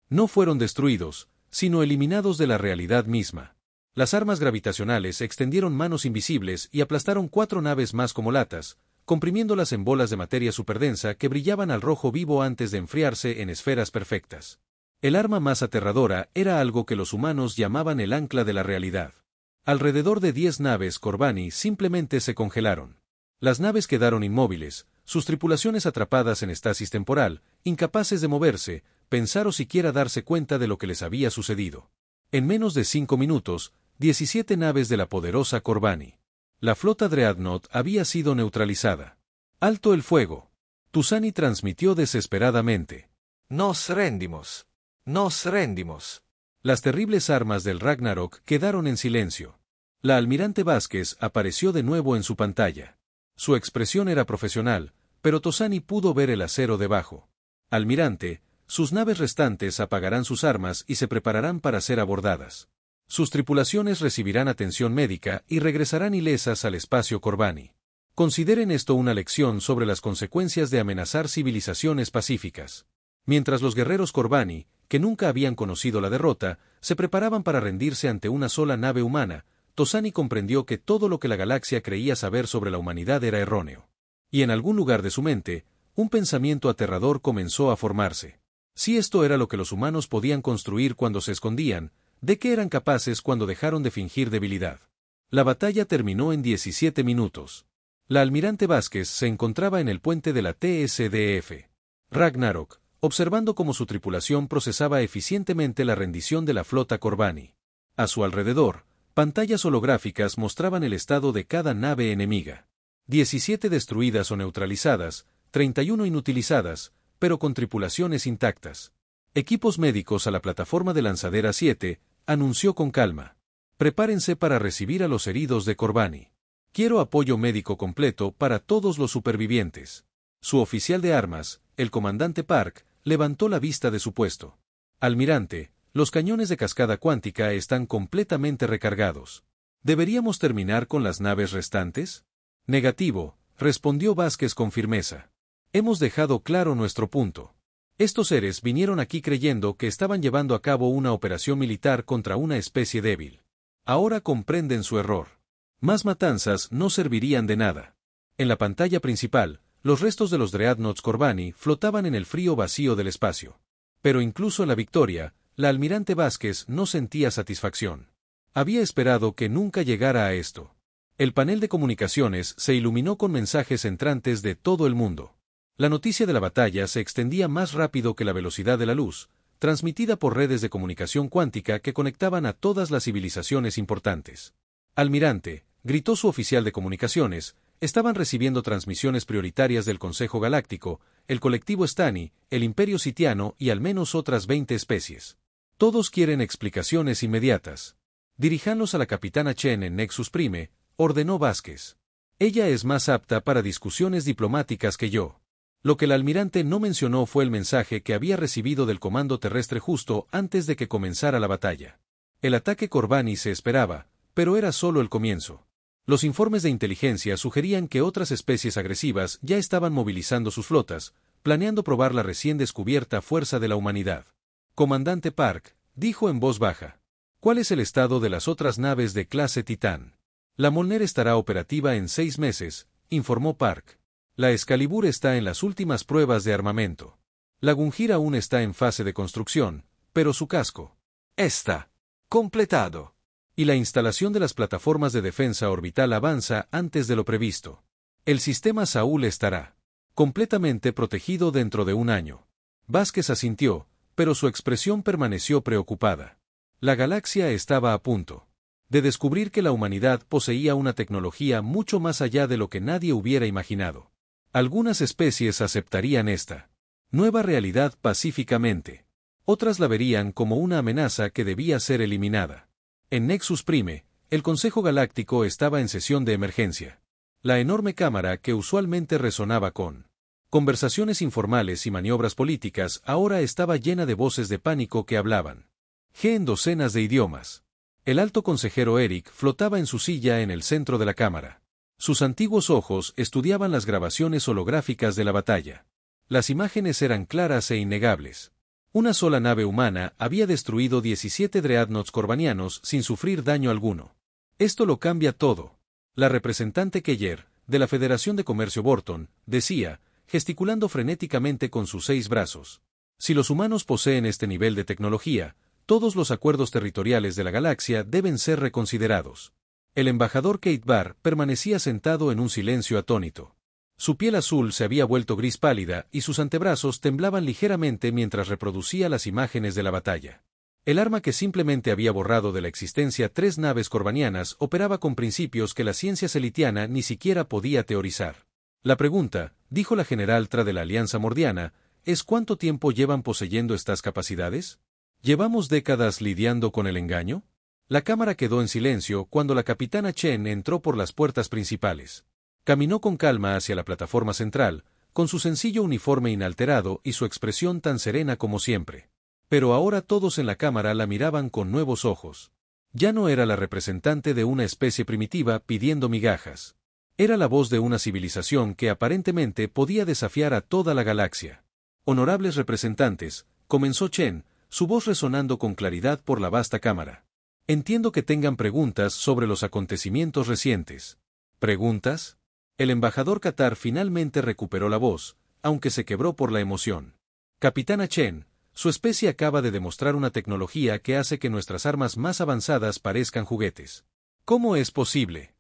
No fueron destruidos, sino eliminados de la realidad misma. Las armas gravitacionales extendieron manos invisibles y aplastaron 4 naves más como latas, comprimiéndolas en bolas de materia superdensa que brillaban al rojo vivo antes de enfriarse en esferas perfectas. El arma más aterradora era algo que los humanos llamaban el ancla de la realidad. Alrededor de 10 naves Corvani simplemente se congelaron. Las naves quedaron inmóviles, sus tripulaciones atrapadas en estasis temporal, incapaces de moverse, pensar o siquiera darse cuenta de lo que les había sucedido. En menos de 5 minutos, 17 naves de la poderosa Corvani. La flota Dreadnought había sido neutralizada. ¡Alto el fuego! Tosani transmitió desesperadamente. Nos rendimos. Nos rendimos. Las terribles armas del Ragnarok quedaron en silencio. La almirante Vázquez apareció de nuevo en su pantalla. Su expresión era profesional, pero Tosani pudo ver el acero debajo. Almirante, sus naves restantes apagarán sus armas y se prepararán para ser abordadas. Sus tripulaciones recibirán atención médica y regresarán ilesas al espacio Corvani. Consideren esto una lección sobre las consecuencias de amenazar civilizaciones pacíficas. Mientras los guerreros Corvani, que nunca habían conocido la derrota, se preparaban para rendirse ante una sola nave humana, Tosani comprendió que todo lo que la galaxia creía saber sobre la humanidad era erróneo. Y en algún lugar de su mente, un pensamiento aterrador comenzó a formarse. Si esto era lo que los humanos podían construir cuando se escondían, ¿de qué eran capaces cuando dejaron de fingir debilidad? La batalla terminó en 17 minutos. La almirante Vázquez se encontraba en el puente de la TSDF Ragnarok, observando cómo su tripulación procesaba eficientemente la rendición de la flota Kobani. A su alrededor, pantallas holográficas mostraban el estado de cada nave enemiga. 17 destruidas o neutralizadas, 31 inutilizadas, pero con tripulaciones intactas. Equipos médicos a la plataforma de lanzadera 7, anunció con calma. Prepárense para recibir a los heridos de Kobani. Quiero apoyo médico completo para todos los supervivientes. Su oficial de armas, el comandante Park, levantó la vista de su puesto. Almirante, los cañones de cascada cuántica están completamente recargados. ¿Deberíamos terminar con las naves restantes? Negativo, respondió Vázquez con firmeza. Hemos dejado claro nuestro punto. Estos seres vinieron aquí creyendo que estaban llevando a cabo una operación militar contra una especie débil. Ahora comprenden su error. Más matanzas no servirían de nada. En la pantalla principal, los restos de los Dreadnoughts Kobani flotaban en el frío vacío del espacio. Pero incluso en la victoria, la almirante Vázquez no sentía satisfacción. Había esperado que nunca llegara a esto. El panel de comunicaciones se iluminó con mensajes entrantes de todo el mundo. La noticia de la batalla se extendía más rápido que la velocidad de la luz, transmitida por redes de comunicación cuántica que conectaban a todas las civilizaciones importantes. Almirante, gritó su oficial de comunicaciones, estaban recibiendo transmisiones prioritarias del Consejo Galáctico, el colectivo Stani, el Imperio Sitiano y al menos otras 20 especies. Todos quieren explicaciones inmediatas. Diríjanlos a la capitana Chen en Nexus Prime, ordenó Vázquez. Ella es más apta para discusiones diplomáticas que yo. Lo que el almirante no mencionó fue el mensaje que había recibido del Comando Terrestre justo antes de que comenzara la batalla. El ataque Kobani se esperaba, pero era solo el comienzo. Los informes de inteligencia sugerían que otras especies agresivas ya estaban movilizando sus flotas, planeando probar la recién descubierta fuerza de la humanidad. Comandante Park, dijo en voz baja. ¿Cuál es el estado de las otras naves de clase Titán? La Molner estará operativa en 6 meses, informó Park. La Excalibur está en las últimas pruebas de armamento. La Gungir aún está en fase de construcción, pero su casco está completado. Y la instalación de las plataformas de defensa orbital avanza antes de lo previsto. El sistema Saúl estará completamente protegido dentro de un año. Vázquez asintió, pero su expresión permaneció preocupada. La galaxia estaba a punto de descubrir que la humanidad poseía una tecnología mucho más allá de lo que nadie hubiera imaginado. Algunas especies aceptarían esta nueva realidad pacíficamente. Otras la verían como una amenaza que debía ser eliminada. En Nexus Prime, el Consejo Galáctico estaba en sesión de emergencia. La enorme cámara que usualmente resonaba con conversaciones informales y maniobras políticas ahora estaba llena de voces de pánico que hablaban en docenas de idiomas. El alto consejero Eric flotaba en su silla en el centro de la cámara. Sus antiguos ojos estudiaban las grabaciones holográficas de la batalla. Las imágenes eran claras e innegables. Una sola nave humana había destruido 17 Dreadnoughts Kobanianos sin sufrir daño alguno. Esto lo cambia todo. La representante Keller, de la Federación de Comercio Borton, decía, gesticulando frenéticamente con sus 6 brazos. Si los humanos poseen este nivel de tecnología, todos los acuerdos territoriales de la galaxia deben ser reconsiderados. El embajador Kate Barr permanecía sentado en un silencio atónito. Su piel azul se había vuelto gris pálida y sus antebrazos temblaban ligeramente mientras reproducía las imágenes de la batalla. El arma que simplemente había borrado de la existencia 3 naves kobanianas operaba con principios que la ciencia selitiana ni siquiera podía teorizar. La pregunta, dijo la general Tra de la Alianza Mordiana, es ¿cuánto tiempo llevan poseyendo estas capacidades? ¿Llevamos décadas lidiando con el engaño? La cámara quedó en silencio cuando la capitana Chen entró por las puertas principales. Caminó con calma hacia la plataforma central, con su sencillo uniforme inalterado y su expresión tan serena como siempre. Pero ahora todos en la cámara la miraban con nuevos ojos. Ya no era la representante de una especie primitiva pidiendo migajas. Era la voz de una civilización que aparentemente podía desafiar a toda la galaxia. Honorables representantes, comenzó Chen, su voz resonando con claridad por la vasta cámara. Entiendo que tengan preguntas sobre los acontecimientos recientes. ¿Preguntas? El embajador Qatar finalmente recuperó la voz, aunque se quebró por la emoción. Capitana Chen, su especie acaba de demostrar una tecnología que hace que nuestras armas más avanzadas parezcan juguetes. ¿Cómo es posible?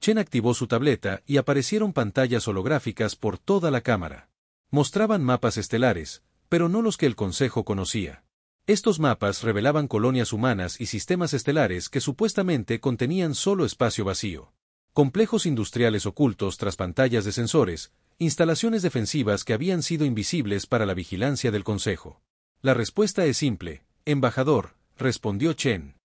Chen activó su tableta y aparecieron pantallas holográficas por toda la cámara. Mostraban mapas estelares, pero no los que el Consejo conocía. Estos mapas revelaban colonias humanas y sistemas estelares que supuestamente contenían solo espacio vacío. Complejos industriales ocultos tras pantallas de sensores, instalaciones defensivas que habían sido invisibles para la vigilancia del Consejo. La respuesta es simple, embajador, respondió Chen.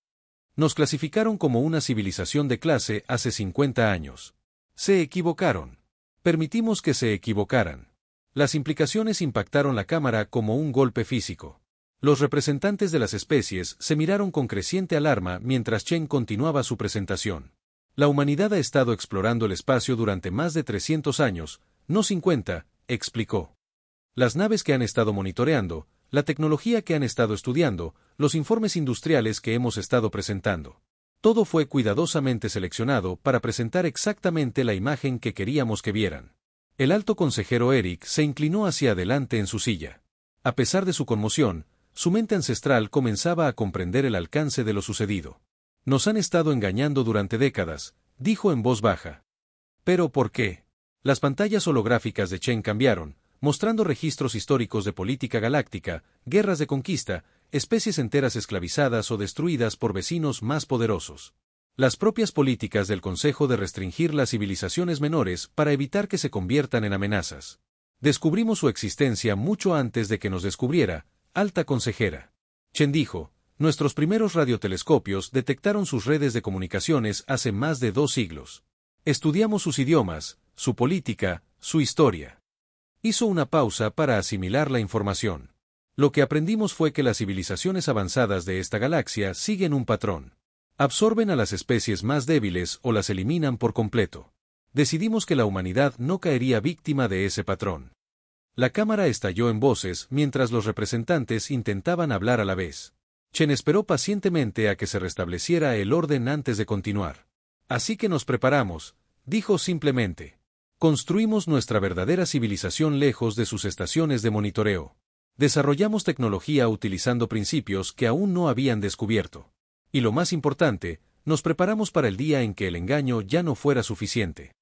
Nos clasificaron como una civilización de clase hace 50 años. Se equivocaron. Permitimos que se equivocaran. Las implicaciones impactaron la cámara como un golpe físico. Los representantes de las especies se miraron con creciente alarma mientras Chen continuaba su presentación. La humanidad ha estado explorando el espacio durante más de 300 años, no 50, explicó. Las naves que han estado monitoreando, la tecnología que han estado estudiando, los informes industriales que hemos estado presentando. Todo fue cuidadosamente seleccionado para presentar exactamente la imagen que queríamos que vieran. El alto consejero Eric se inclinó hacia adelante en su silla. A pesar de su conmoción, su mente ancestral comenzaba a comprender el alcance de lo sucedido. Nos han estado engañando durante décadas, dijo en voz baja. ¿Pero por qué? Las pantallas holográficas de Chen cambiaron, mostrando registros históricos de política galáctica, guerras de conquista, especies enteras esclavizadas o destruidas por vecinos más poderosos. Las propias políticas del Consejo de restringir las civilizaciones menores para evitar que se conviertan en amenazas. Descubrimos su existencia mucho antes de que nos descubriera, alta consejera. Chen dijo, nuestros primeros radiotelescopios detectaron sus redes de comunicaciones hace más de 2 siglos. Estudiamos sus idiomas, su política, su historia. Hizo una pausa para asimilar la información. Lo que aprendimos fue que las civilizaciones avanzadas de esta galaxia siguen un patrón. Absorben a las especies más débiles o las eliminan por completo. Decidimos que la humanidad no caería víctima de ese patrón. La cámara estalló en voces mientras los representantes intentaban hablar a la vez. Chen esperó pacientemente a que se restableciera el orden antes de continuar. Así que nos preparamos, dijo simplemente. Construimos nuestra verdadera civilización lejos de sus estaciones de monitoreo. Desarrollamos tecnología utilizando principios que aún no habían descubierto. Y lo más importante, nos preparamos para el día en que el engaño ya no fuera suficiente.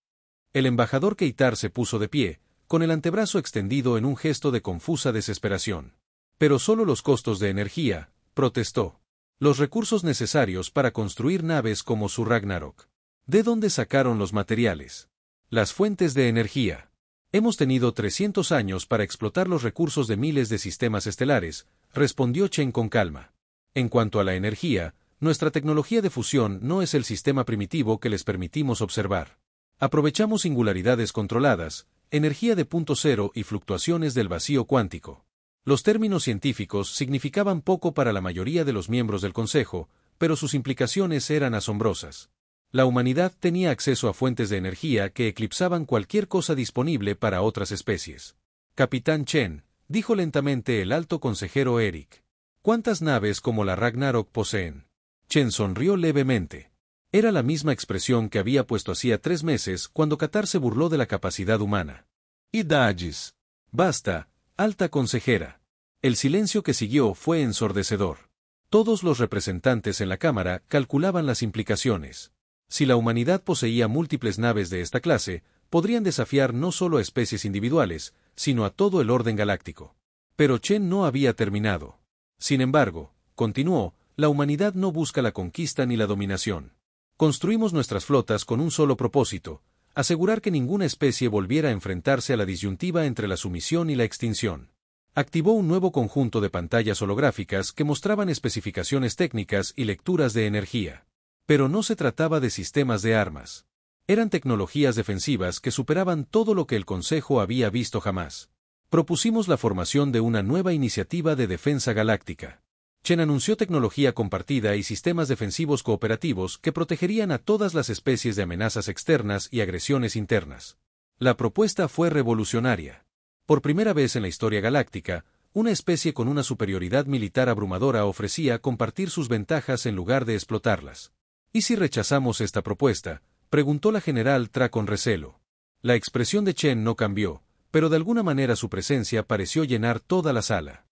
El embajador Keitar se puso de pie, con el antebrazo extendido en un gesto de confusa desesperación. Pero solo los costos de energía, protestó. Los recursos necesarios para construir naves como su Ragnarok. ¿De dónde sacaron los materiales? Las fuentes de energía. Hemos tenido 300 años para explotar los recursos de miles de sistemas estelares, respondió Chen con calma. En cuanto a la energía, nuestra tecnología de fusión no es el sistema primitivo que les permitimos observar. Aprovechamos singularidades controladas, energía de punto cero y fluctuaciones del vacío cuántico. Los términos científicos significaban poco para la mayoría de los miembros del Consejo, pero sus implicaciones eran asombrosas. La humanidad tenía acceso a fuentes de energía que eclipsaban cualquier cosa disponible para otras especies. Capitán Chen, dijo lentamente el alto consejero Eric. ¿Cuántas naves como la Ragnarok poseen? Chen sonrió levemente. Era la misma expresión que había puesto hacía 3 meses cuando Qatar se burló de la capacidad humana. Idades. Basta, alta consejera. El silencio que siguió fue ensordecedor. Todos los representantes en la Cámara calculaban las implicaciones. Si la humanidad poseía múltiples naves de esta clase, podrían desafiar no solo a especies individuales, sino a todo el orden galáctico. Pero Chen no había terminado. Sin embargo, continuó, la humanidad no busca la conquista ni la dominación. Construimos nuestras flotas con un solo propósito, asegurar que ninguna especie volviera a enfrentarse a la disyuntiva entre la sumisión y la extinción. Activó un nuevo conjunto de pantallas holográficas que mostraban especificaciones técnicas y lecturas de energía. Pero no se trataba de sistemas de armas. Eran tecnologías defensivas que superaban todo lo que el Consejo había visto jamás. Propusimos la formación de una nueva iniciativa de defensa galáctica. Chen anunció tecnología compartida y sistemas defensivos cooperativos que protegerían a todas las especies de amenazas externas y agresiones internas. La propuesta fue revolucionaria. Por primera vez en la historia galáctica, una especie con una superioridad militar abrumadora ofrecía compartir sus ventajas en lugar de explotarlas. ¿Y si rechazamos esta propuesta?, preguntó la general Tra con recelo. La expresión de Chen no cambió, pero de alguna manera su presencia pareció llenar toda la sala.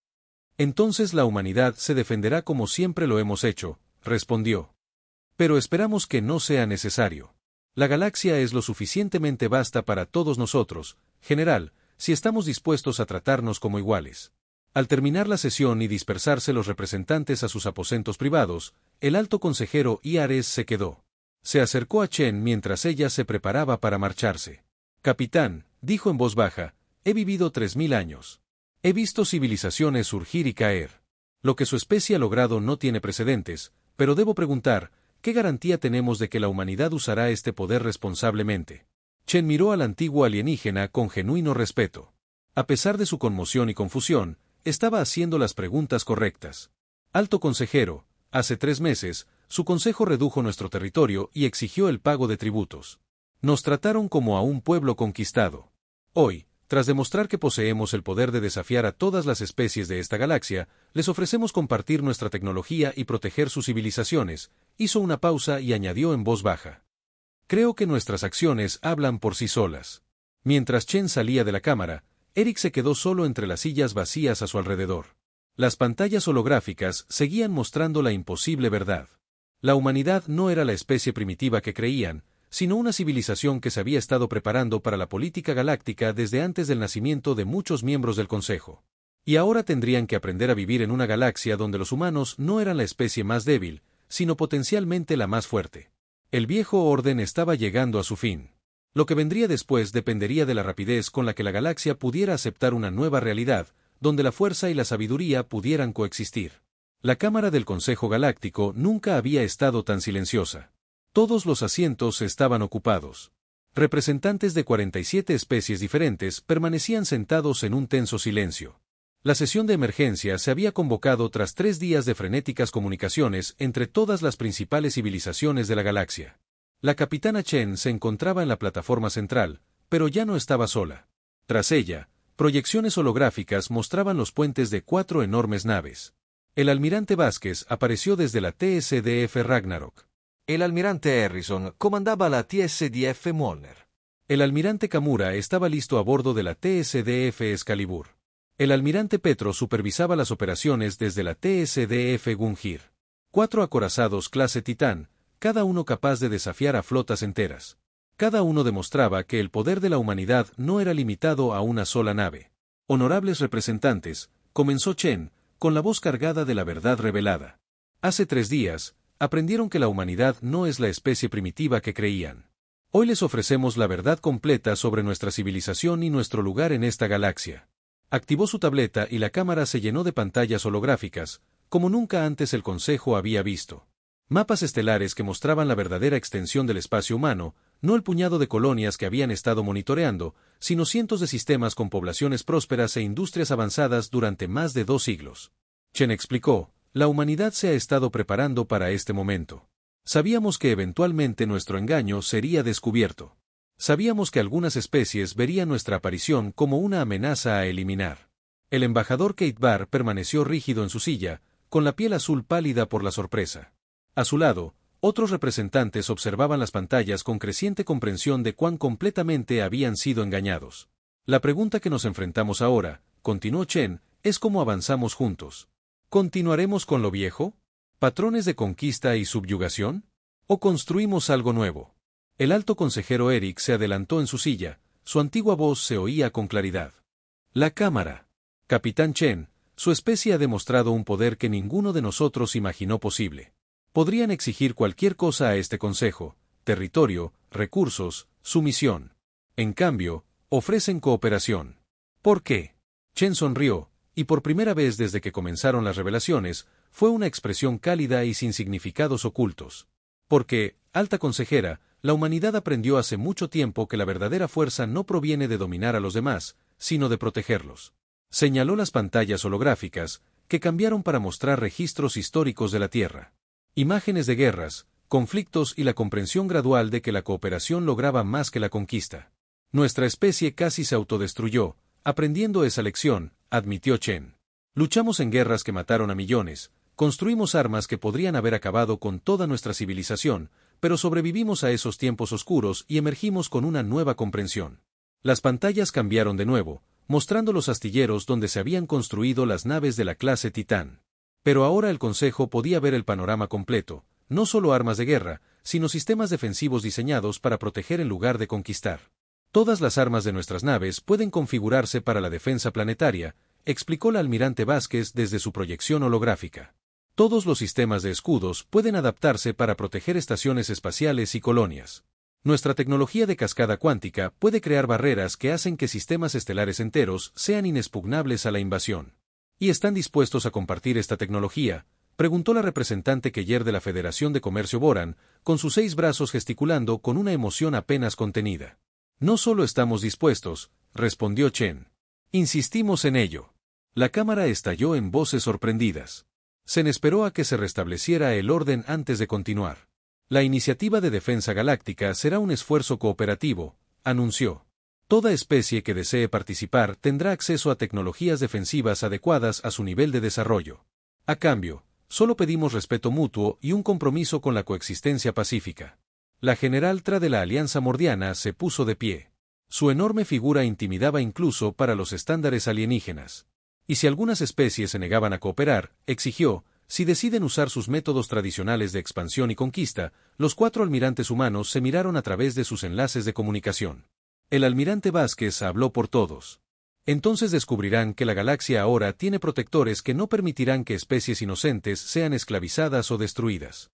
Entonces la humanidad se defenderá como siempre lo hemos hecho, respondió. Pero esperamos que no sea necesario. La galaxia es lo suficientemente vasta para todos nosotros, general, si estamos dispuestos a tratarnos como iguales. Al terminar la sesión y dispersarse los representantes a sus aposentos privados, el alto consejero Iares se quedó. Se acercó a Chen mientras ella se preparaba para marcharse. Capitán, dijo en voz baja, he vivido 3000 años. He visto civilizaciones surgir y caer. Lo que su especie ha logrado no tiene precedentes, pero debo preguntar, ¿qué garantía tenemos de que la humanidad usará este poder responsablemente? Chen miró al antiguo alienígena con genuino respeto. A pesar de su conmoción y confusión, estaba haciendo las preguntas correctas. Alto consejero, hace 3 meses, su consejo redujo nuestro territorio y exigió el pago de tributos. Nos trataron como a un pueblo conquistado. Hoy, tras demostrar que poseemos el poder de desafiar a todas las especies de esta galaxia, les ofrecemos compartir nuestra tecnología y proteger sus civilizaciones. Hizo una pausa y añadió en voz baja. Creo que nuestras acciones hablan por sí solas. Mientras Chen salía de la cámara, Eric se quedó solo entre las sillas vacías a su alrededor. Las pantallas holográficas seguían mostrando la imposible verdad. La humanidad no era la especie primitiva que creían, sino una civilización que se había estado preparando para la política galáctica desde antes del nacimiento de muchos miembros del Consejo. Y ahora tendrían que aprender a vivir en una galaxia donde los humanos no eran la especie más débil, sino potencialmente la más fuerte. El viejo orden estaba llegando a su fin. Lo que vendría después dependería de la rapidez con la que la galaxia pudiera aceptar una nueva realidad, donde la fuerza y la sabiduría pudieran coexistir. La Cámara del Consejo Galáctico nunca había estado tan silenciosa. Todos los asientos estaban ocupados. Representantes de 47 especies diferentes permanecían sentados en un tenso silencio. La sesión de emergencia se había convocado tras 3 días de frenéticas comunicaciones entre todas las principales civilizaciones de la galaxia. La capitana Chen se encontraba en la plataforma central, pero ya no estaba sola. Tras ella, proyecciones holográficas mostraban los puentes de 4 enormes naves. El almirante Vázquez apareció desde la TSDF Ragnarok. El almirante Harrison comandaba la TSDF Molner. El almirante Kamura estaba listo a bordo de la TSDF Excalibur. El almirante Petro supervisaba las operaciones desde la TSDF Gungir. 4 acorazados clase Titán, cada uno capaz de desafiar a flotas enteras. Cada uno demostraba que el poder de la humanidad no era limitado a una sola nave. Honorables representantes, comenzó Chen, con la voz cargada de la verdad revelada. Hace 3 días, aprendieron que la humanidad no es la especie primitiva que creían. Hoy les ofrecemos la verdad completa sobre nuestra civilización y nuestro lugar en esta galaxia. Activó su tableta y la cámara se llenó de pantallas holográficas, como nunca antes el Consejo había visto. Mapas estelares que mostraban la verdadera extensión del espacio humano, no el puñado de colonias que habían estado monitoreando, sino cientos de sistemas con poblaciones prósperas e industrias avanzadas durante más de 2 siglos. Chen explicó, la humanidad se ha estado preparando para este momento. Sabíamos que eventualmente nuestro engaño sería descubierto. Sabíamos que algunas especies verían nuestra aparición como una amenaza a eliminar. El embajador Kate Barr permaneció rígido en su silla, con la piel azul pálida por la sorpresa. A su lado, otros representantes observaban las pantallas con creciente comprensión de cuán completamente habían sido engañados. La pregunta que nos enfrentamos ahora, continuó Chen, es cómo avanzamos juntos. ¿Continuaremos con lo viejo? ¿Patrones de conquista y subyugación? ¿O construimos algo nuevo? El alto consejero Eric se adelantó en su silla, su antigua voz se oía con claridad. La Cámara. Capitán Chen, su especie ha demostrado un poder que ninguno de nosotros imaginó posible. Podrían exigir cualquier cosa a este consejo, territorio, recursos, sumisión. En cambio, ofrecen cooperación. ¿Por qué? Chen sonrió, y por primera vez desde que comenzaron las revelaciones, fue una expresión cálida y sin significados ocultos. Porque, alta consejera, la humanidad aprendió hace mucho tiempo que la verdadera fuerza no proviene de dominar a los demás, sino de protegerlos. Señaló las pantallas holográficas, que cambiaron para mostrar registros históricos de la Tierra. Imágenes de guerras, conflictos y la comprensión gradual de que la cooperación lograba más que la conquista. Nuestra especie casi se autodestruyó, aprendiendo esa lección, admitió Chen. Luchamos en guerras que mataron a millones, construimos armas que podrían haber acabado con toda nuestra civilización, pero sobrevivimos a esos tiempos oscuros y emergimos con una nueva comprensión. Las pantallas cambiaron de nuevo, mostrando los astilleros donde se habían construido las naves de la clase Titán. Pero ahora el Consejo podía ver el panorama completo, no solo armas de guerra, sino sistemas defensivos diseñados para proteger en lugar de conquistar. Todas las armas de nuestras naves pueden configurarse para la defensa planetaria, explicó la almirante Vázquez desde su proyección holográfica. Todos los sistemas de escudos pueden adaptarse para proteger estaciones espaciales y colonias. Nuestra tecnología de cascada cuántica puede crear barreras que hacen que sistemas estelares enteros sean inexpugnables a la invasión. ¿Y están dispuestos a compartir esta tecnología?, preguntó la representante Keller de la Federación de Comercio Boran, con sus 6 brazos gesticulando con una emoción apenas contenida. No solo estamos dispuestos, respondió Chen. Insistimos en ello. La cámara estalló en voces sorprendidas. Chen esperó a que se restableciera el orden antes de continuar. La iniciativa de defensa galáctica será un esfuerzo cooperativo, anunció. Toda especie que desee participar tendrá acceso a tecnologías defensivas adecuadas a su nivel de desarrollo. A cambio, solo pedimos respeto mutuo y un compromiso con la coexistencia pacífica. La general Tra de la Alianza Mordiana se puso de pie. Su enorme figura intimidaba incluso para los estándares alienígenas. Y si algunas especies se negaban a cooperar, exigió, si deciden usar sus métodos tradicionales de expansión y conquista, los 4 almirantes humanos se miraron a través de sus enlaces de comunicación. El almirante Vázquez habló por todos. Entonces descubrirán que la galaxia ahora tiene protectores que no permitirán que especies inocentes sean esclavizadas o destruidas.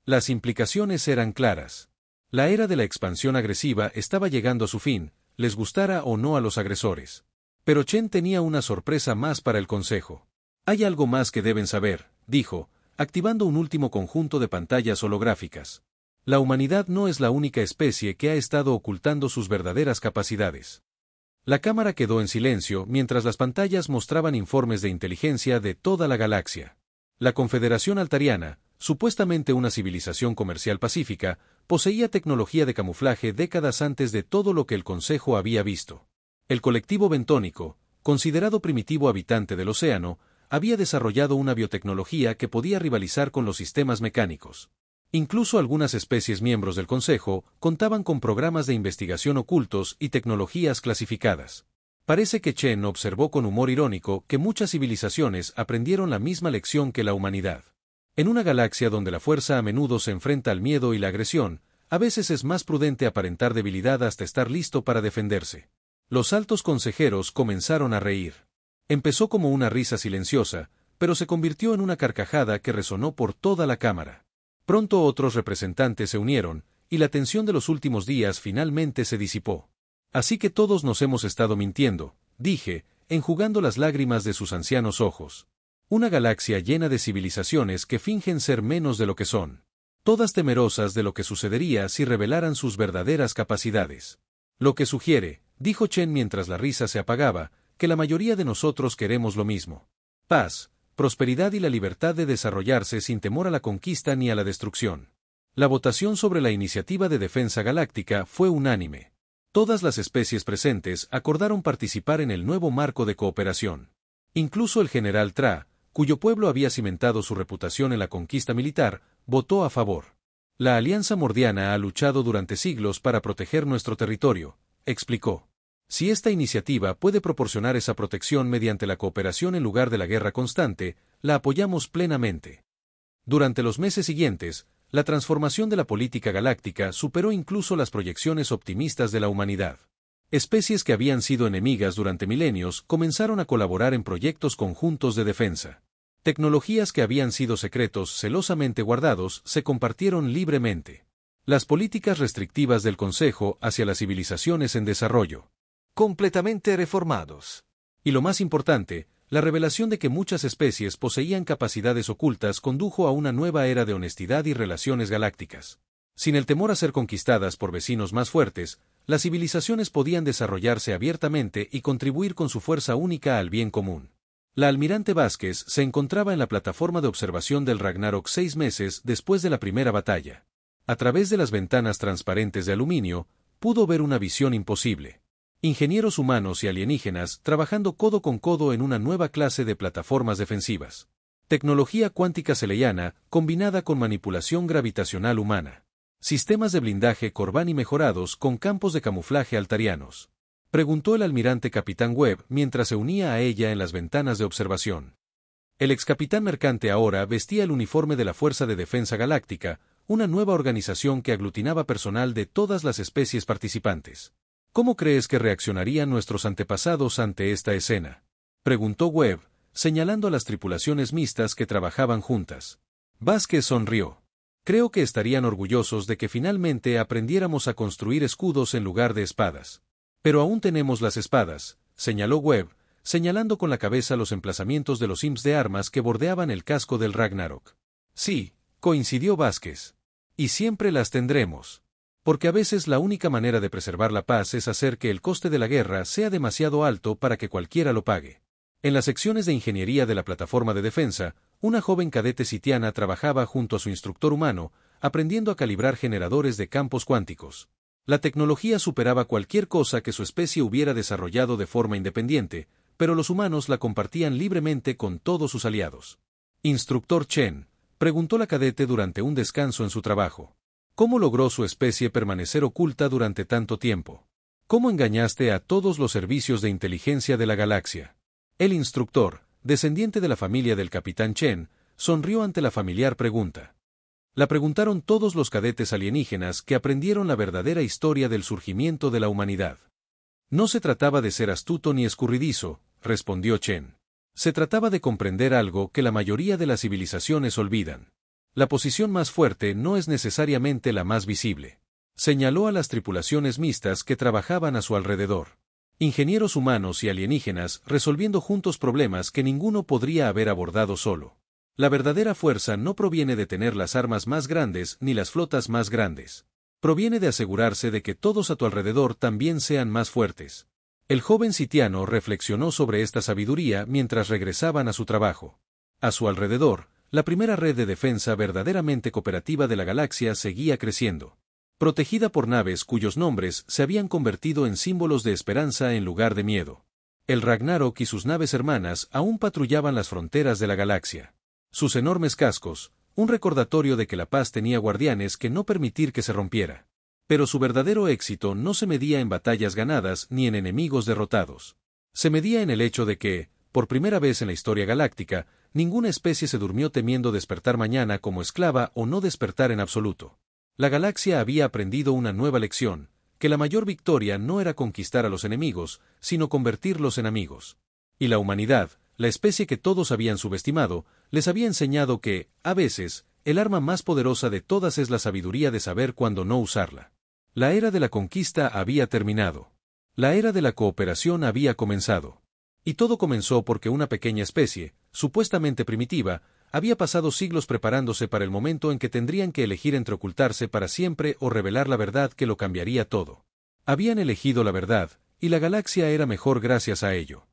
Las implicaciones eran claras. La era de la expansión agresiva estaba llegando a su fin, les gustara o no a los agresores. Pero Chen tenía una sorpresa más para el Consejo. Hay algo más que deben saber, dijo, activando un último conjunto de pantallas holográficas. La humanidad no es la única especie que ha estado ocultando sus verdaderas capacidades. La cámara quedó en silencio mientras las pantallas mostraban informes de inteligencia de toda la galaxia. La Confederación Altariana, supuestamente una civilización comercial pacífica, poseía tecnología de camuflaje décadas antes de todo lo que el Consejo había visto. El colectivo bentónico, considerado primitivo habitante del océano, había desarrollado una biotecnología que podía rivalizar con los sistemas mecánicos. Incluso algunas especies miembros del Consejo contaban con programas de investigación ocultos y tecnologías clasificadas. Parece que Chen observó con humor irónico que muchas civilizaciones aprendieron la misma lección que la humanidad. En una galaxia donde la fuerza a menudo se enfrenta al miedo y la agresión, a veces es más prudente aparentar debilidad hasta estar listo para defenderse. Los altos consejeros comenzaron a reír. Empezó como una risa silenciosa, pero se convirtió en una carcajada que resonó por toda la cámara. Pronto otros representantes se unieron, y la tensión de los últimos días finalmente se disipó. Así que todos nos hemos estado mintiendo, dije, enjugando las lágrimas de sus ancianos ojos. Una galaxia llena de civilizaciones que fingen ser menos de lo que son. Todas temerosas de lo que sucedería si revelaran sus verdaderas capacidades. Lo que sugiere, dijo Chen mientras la risa se apagaba, que la mayoría de nosotros queremos lo mismo. Paz, prosperidad y la libertad de desarrollarse sin temor a la conquista ni a la destrucción. La votación sobre la iniciativa de defensa galáctica fue unánime. Todas las especies presentes acordaron participar en el nuevo marco de cooperación. Incluso el general Tra, cuyo pueblo había cimentado su reputación en la conquista militar, votó a favor. La Alianza Mordiana ha luchado durante siglos para proteger nuestro territorio, explicó. Si esta iniciativa puede proporcionar esa protección mediante la cooperación en lugar de la guerra constante, la apoyamos plenamente. Durante los meses siguientes, la transformación de la política galáctica superó incluso las proyecciones optimistas de la humanidad. Especies que habían sido enemigas durante milenios comenzaron a colaborar en proyectos conjuntos de defensa. Tecnologías que habían sido secretos celosamente guardados se compartieron libremente. Las políticas restrictivas del Consejo hacia las civilizaciones en desarrollo. Completamente reformados. Y lo más importante, la revelación de que muchas especies poseían capacidades ocultas condujo a una nueva era de honestidad y relaciones galácticas. Sin el temor a ser conquistadas por vecinos más fuertes, las civilizaciones podían desarrollarse abiertamente y contribuir con su fuerza única al bien común. La almirante Vázquez se encontraba en la plataforma de observación del Ragnarok 6 meses después de la primera batalla. A través de las ventanas transparentes de aluminio, pudo ver una visión imposible. Ingenieros humanos y alienígenas trabajando codo con codo en una nueva clase de plataformas defensivas. Tecnología cuántica seleiana combinada con manipulación gravitacional humana. Sistemas de blindaje Corvani mejorados con campos de camuflaje altarianos. Preguntó el almirante Capitán Webb mientras se unía a ella en las ventanas de observación. El excapitán mercante ahora vestía el uniforme de la Fuerza de Defensa Galáctica, una nueva organización que aglutinaba personal de todas las especies participantes. ¿Cómo crees que reaccionarían nuestros antepasados ante esta escena?, preguntó Webb, señalando a las tripulaciones mixtas que trabajaban juntas. Vázquez sonrió. Creo que estarían orgullosos de que finalmente aprendiéramos a construir escudos en lugar de espadas. Pero aún tenemos las espadas, señaló Webb, señalando con la cabeza los emplazamientos de los imps de armas que bordeaban el casco del Ragnarok. Sí, coincidió Vázquez. Y siempre las tendremos. Porque a veces la única manera de preservar la paz es hacer que el coste de la guerra sea demasiado alto para que cualquiera lo pague. En las secciones de ingeniería de la plataforma de defensa, una joven cadete sitiana trabajaba junto a su instructor humano, aprendiendo a calibrar generadores de campos cuánticos. La tecnología superaba cualquier cosa que su especie hubiera desarrollado de forma independiente, pero los humanos la compartían libremente con todos sus aliados. Instructor Chen, preguntó la cadete durante un descanso en su trabajo. ¿Cómo logró su especie permanecer oculta durante tanto tiempo? ¿Cómo engañaste a todos los servicios de inteligencia de la galaxia? El instructor, descendiente de la familia del capitán Chen, sonrió ante la familiar pregunta. La preguntaron todos los cadetes alienígenas que aprendieron la verdadera historia del surgimiento de la humanidad. No se trataba de ser astuto ni escurridizo, respondió Chen. Se trataba de comprender algo que la mayoría de las civilizaciones olvidan. La posición más fuerte no es necesariamente la más visible. Señaló a las tripulaciones mixtas que trabajaban a su alrededor. Ingenieros humanos y alienígenas resolviendo juntos problemas que ninguno podría haber abordado solo. La verdadera fuerza no proviene de tener las armas más grandes ni las flotas más grandes. Proviene de asegurarse de que todos a tu alrededor también sean más fuertes. El joven sitiano reflexionó sobre esta sabiduría mientras regresaban a su trabajo. A su alrededor, la primera red de defensa verdaderamente cooperativa de la galaxia seguía creciendo. Protegida por naves cuyos nombres se habían convertido en símbolos de esperanza en lugar de miedo. El Ragnarok y sus naves hermanas aún patrullaban las fronteras de la galaxia. Sus enormes cascos, un recordatorio de que la paz tenía guardianes que no permitir que se rompiera. Pero su verdadero éxito no se medía en batallas ganadas ni en enemigos derrotados. Se medía en el hecho de que, por primera vez en la historia galáctica, ninguna especie se durmió temiendo despertar mañana como esclava o no despertar en absoluto. La galaxia había aprendido una nueva lección, que la mayor victoria no era conquistar a los enemigos, sino convertirlos en amigos. Y la humanidad, la especie que todos habían subestimado, les había enseñado que, a veces, el arma más poderosa de todas es la sabiduría de saber cuándo no usarla. La era de la conquista había terminado. La era de la cooperación había comenzado. Y todo comenzó porque una pequeña especie, supuestamente primitiva, había pasado siglos preparándose para el momento en que tendrían que elegir entre ocultarse para siempre o revelar la verdad que lo cambiaría todo. Habían elegido la verdad, y la galaxia era mejor gracias a ello.